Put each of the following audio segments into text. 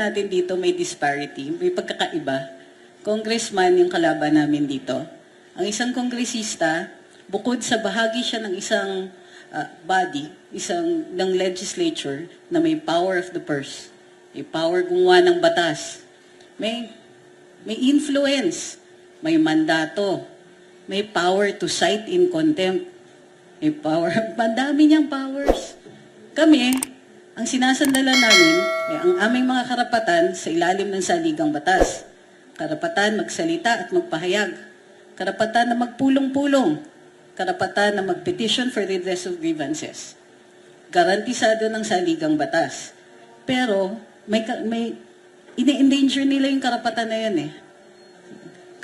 natin dito may disparity, may pagkakaiba. Congressman yung kalaban namin dito. Ang isang kongresista, bukod sa bahagi siya ng isang body, ng legislature na may power of the purse, may power gumawa ng batas, may influence, may mandato, may power to cite in contempt, may power, mandami niyang powers. Kami, ang sinasandalan namin, ang aming mga karapatan sa ilalim ng saligang batas. Karapatan magsalita at magpahayag. Karapatan na magpulong-pulong. Karapatan na magpetition for redress of grievances. Garantisado ng saligang batas. Pero, may ini-endanger nila yung karapatan na yun eh.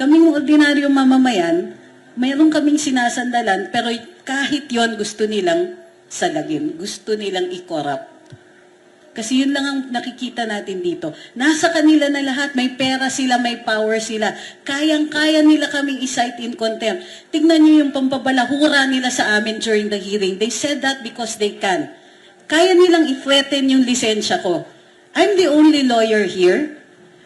Kaming ordinaryong mamamayan, mayroon kaming sinasandalan, pero kahit yon gusto nilang salagin, gusto nilang i-corrupt. Kasi yun lang ang nakikita natin dito. Nasa kanila na lahat, may pera sila, may power sila. Kayang-kaya nila kaming i-cite in contempt. Tignan niyo yung pampabalahura nila sa amin during the hearing. They said that because they can. Kaya nilang i-threaten yung lisensya ko. I'm the only lawyer here,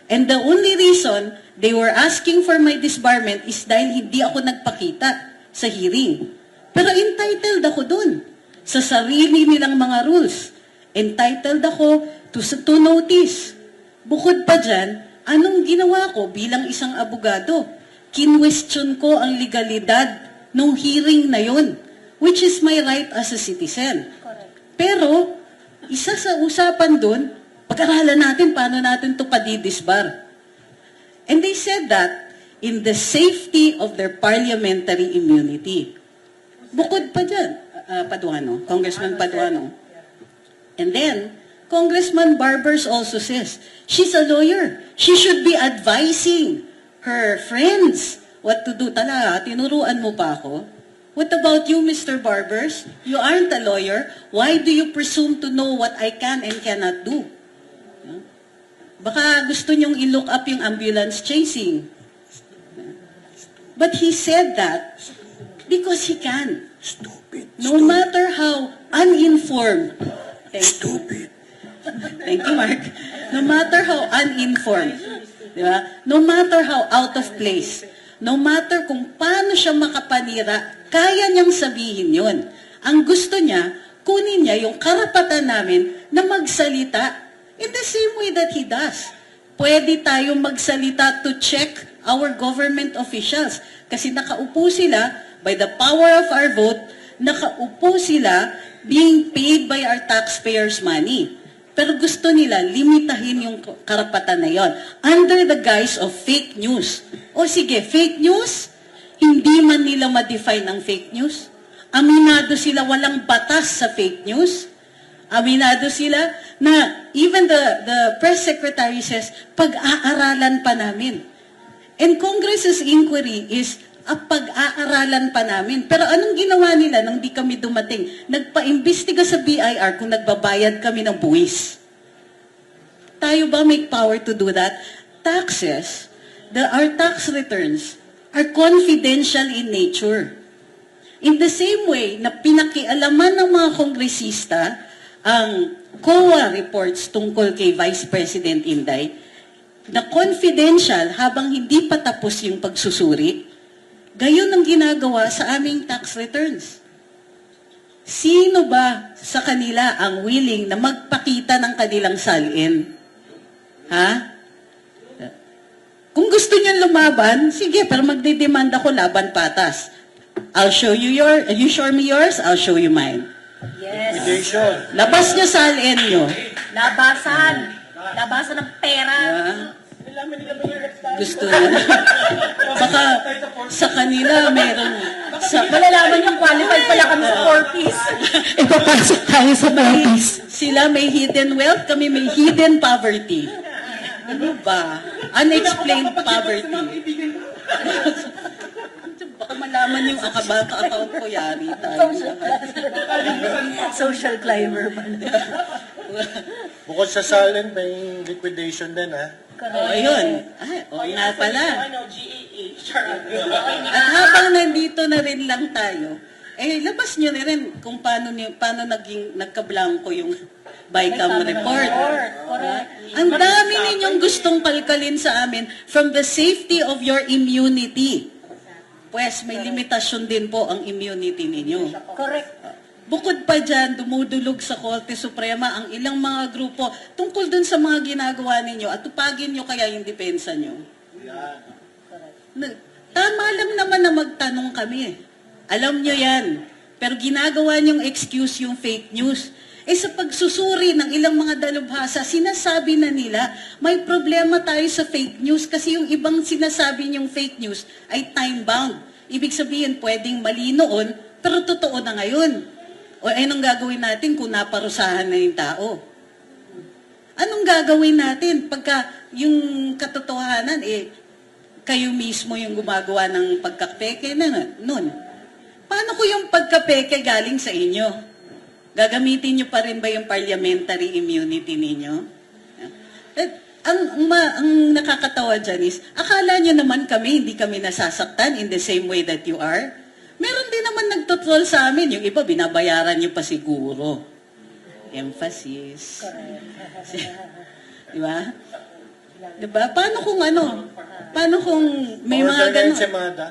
and the only reason they were asking for my disbarment is dahil hindi ako nagpakita sa hearing. Pero entitled ako dun sa sarili nilang mga rules. Entitled ako to notice. Bukod pa dyan, anong ginawa ko bilang isang abogado? Kinwestiyon ko ang legalidad ng hearing na yun, which is my right as a citizen. Pero, isa sa usapan dun, pag-aralan natin paano natin ito padidisbar. And they said that in the safety of their parliamentary immunity. Bukod pa dyan, Paduano, Congressman Paduano. And then, Congressman Barbers also says, she's a lawyer. She should be advising her friends what to do. Tala, tinuruan mo pa ako? What about you, Mr. Barbers? You aren't a lawyer. Why do you presume to know what I can and cannot do? Baka gusto niyong i-look up yung ambulance chasing. But he said that because he can. Stupid. No matter how uninformed. Stupid. Thank you, Mark. No matter how uninformed, di ba? No matter how out of place, no matter kung paano siya makapanira, kaya niyang sabihin yun. Ang gusto niya, kunin niya yung karapatan namin na magsalita in the same way that he does. Pwede tayong magsalita to check our government officials. Kasi nakaupo sila, by the power of our vote, nakaupo sila being paid by our taxpayers' money. Pero gusto nila limitahin yung karapatan na yon under the guise of fake news. O sige, fake news? Hindi man nila ma-define ang fake news? Aminado sila walang batas sa fake news? Aminado sila na even the press secretary says, pag-aaralan pa namin. And Congress's inquiry is pag-aaralan pa namin. Pero anong ginawa nila nung di kami dumating? Nagpa-imbestiga sa BIR kung nagbabayad kami ng buwis. Tayo ba may power to do that? Taxes, our tax returns are confidential in nature. In the same way na pinakialaman ng mga kongresista ang COA reports tungkol kay Vice President Inday, na confidential habang hindi pa tapos yung pagsusuri, gayon ang ginagawa sa aming tax returns. Sino ba sa kanila ang willing na magpakita ng kanilang salin? Ha? Kung gusto niyan lumaban, sige, pero magdidemand ako laban patas. I'll show you you show me yours, I'll show you mine. Yes. Labas niyo salin niyo. Labasan. Labasan ng pera. Gusto nila. Baka sa kanila meron Malalaman yung qualified pala kami sa 4-piece. Ipapasok tayo sa Maldives. sila may hidden wealth, kami may hidden poverty. Ano ba? Unexplained poverty. Baka malaman yung account ko, yari tayo. Social climber pala. Bukod sa salin, may liquidation din, ha? Ayun. Nga pala. At habang nandito na rin lang tayo, labas nyo na rin kung paano nagka-blanco yung BICAM report. Correct. Ang dami ninyong gustong kalkalin sa amin from the safety of your immunity. Pues, may limitasyon din po ang immunity ninyo. Correct. Bukod pa dyan, dumudulog sa Korte Suprema ang ilang mga grupo tungkol dun sa mga ginagawa ninyo at tupagin nyo kaya yung depensa nyo. Tama lang naman na magtanong kami. Alam nyo yan. Pero ginagawa nyong excuse yung fake news. Sa pagsusuri ng ilang mga dalubhasa, sinasabi na nila, may problema tayo sa fake news kasi yung ibang sinasabi nyong fake news ay time-bound. Ibig sabihin, pwedeng mali noon, pero totoo na ngayon. O anong gagawin natin kung naparusahan na yung tao? Anong gagawin natin pagka yung katotohanan, kayo mismo yung gumagawa ng pagkapeke na nun? Paano ko yung pagkapeke galing sa inyo? Gagamitin nyo pa rin ba yung parliamentary immunity ninyo? Ang nakakatawa dyan is, akala nyo naman hindi kami nasasaktan in the same way that you are? Meron din naman nagtotroll sa amin. Yung iba, binabayaran nyo pa siguro. Emphasis. Diba? Diba? Paano kung may mga Order na ganun? ensaymada.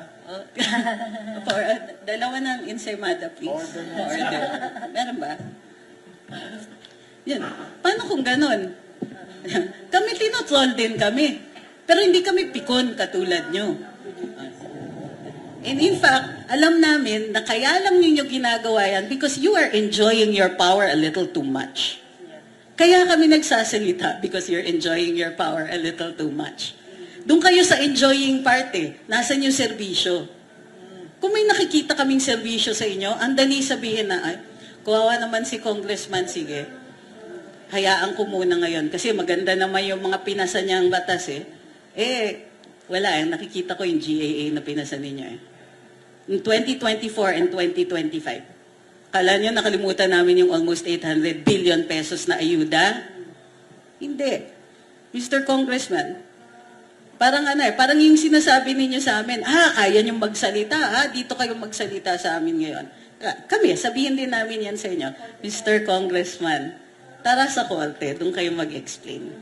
Dalawa ng ensaymada, please. Order. Meron ba? Yan. Paano kung ganon? Kami tinotroll din kami. Pero hindi kami pikon katulad nyo. And in fact, alam namin na kaya lang ninyo ginagawa yan because you are enjoying your power a little too much. Kaya kami nagsasalita because you're enjoying your power a little too much. Doon kayo sa enjoying part Nasaan yung serbisyo? Kung may nakikita kaming serbisyo sa inyo, andali sabihin na, kawawa naman si Congressman, sige, hayaan ko muna ngayon. Kasi maganda naman yung mga pinasa niyang batas wala nakikita ko yung GAA na pinasa ninyo In 2024 and 2025. Kala niyo nakalimutan namin yung almost 800 billion pesos na ayuda? Hindi. Mr. Congressman, parang parang yung sinasabi ninyo sa amin, kaya niyong magsalita, dito kayo magsalita sa amin ngayon. Kami, sabihin din namin yan sa inyo, Mr. Congressman, tara sa Korte, doon kayo mag-explain.